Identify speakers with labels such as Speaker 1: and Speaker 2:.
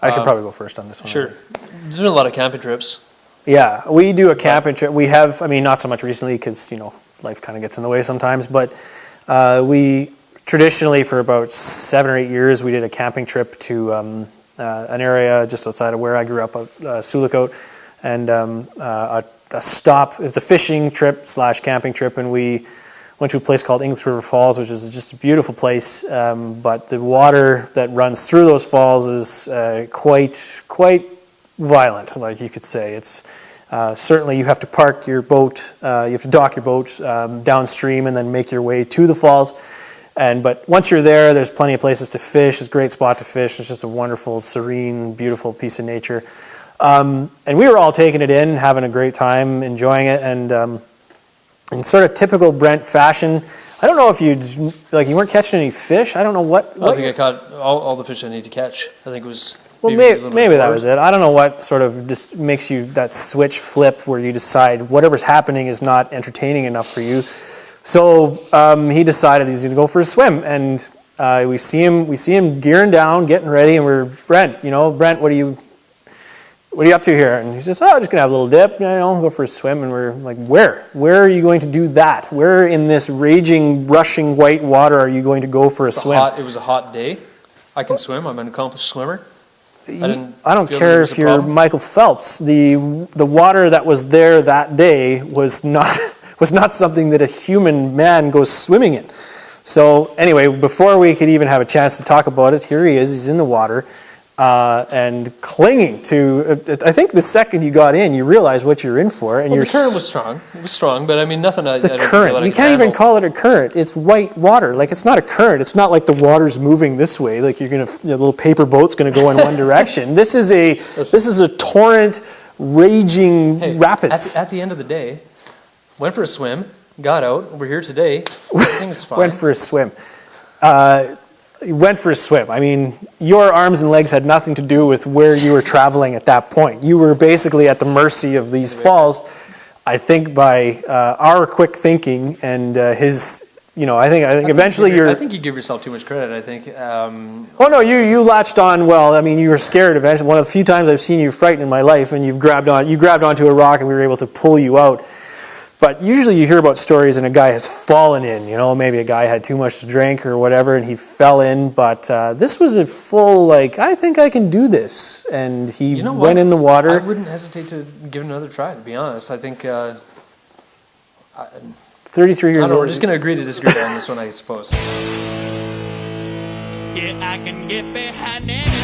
Speaker 1: I should probably go first on this one.
Speaker 2: Sure. There's been a lot of camping trips.
Speaker 1: Yeah, we do a camping trip. We have, I mean, not so much recently because, you know, life kind of gets in the way sometimes, but we traditionally for about 7 or 8 years, we did a camping trip to an area just outside of where I grew up, Sulikote, and a stop. It's a fishing trip / camping trip, and we went to a place called English River Falls, which is just a beautiful place, but the water that runs through those falls is quite violent, like you could say. It's certainly you have to park your boat, you have to dock your boat downstream and then make your way to the falls. But once you're there, there's plenty of places to fish. It's a great spot to fish. It's just a wonderful, serene, beautiful piece of nature. And we were all taking it in, having a great time, enjoying it, and in sort of typical Brent fashion, I don't know if you weren't catching any fish. I don't know what.
Speaker 2: I think I caught all the fish I need to catch. I think it was.
Speaker 1: Well, maybe that was it. I don't know what sort of just makes you that switch flip where you decide whatever's happening is not entertaining enough for you. So he decided he's going to go for a swim, and we see him gearing down, getting ready, and we're Brent, what are you up to here? And he says, I'm just going to have a little dip, go for a swim. And we're like, where are you going to do that? Where in this raging, rushing white water are you going to go for a swim?
Speaker 2: It was a hot day. I can swim. I'm an accomplished swimmer.
Speaker 1: I don't care if you're Michael Phelps. The water that was there that day was not something that a human man goes swimming in. So anyway, before we could even have a chance to talk about it, here he is. He's in the water and clinging to. I think the second you got in, you realize what you're in for. And
Speaker 2: the current was strong. It was strong, but I mean nothing.
Speaker 1: The current. You can't even call it a current. It's white water. Like it's not a current. It's not like the water's moving this way. Like you're gonna a little paper boat's gonna go in one direction. This is a torrent, raging rapids.
Speaker 2: At the end of the day, went for a swim, got out. We're here today. Everything's fine.
Speaker 1: Went for a swim. Went for a swim. I mean, your arms and legs had nothing to do with where you were traveling at that point. You were basically at the mercy of these falls. I think by our quick thinking and his, I think eventually you're.
Speaker 2: I think you give yourself too much credit. I think.
Speaker 1: Oh no, you latched on well. I mean, you were scared eventually. One of the few times I've seen you frightened in my life, and you grabbed onto a rock, and we were able to pull you out. But usually you hear about stories and a guy has fallen in, maybe a guy had too much to drink or whatever and he fell in. But this was a full, I think I can do this. And he went in the water.
Speaker 2: I wouldn't hesitate to give it another try, to be honest. I think
Speaker 1: 33 years old.
Speaker 2: We're just going to agree to disagree on this one, I suppose.
Speaker 3: Yeah, I can get behind it.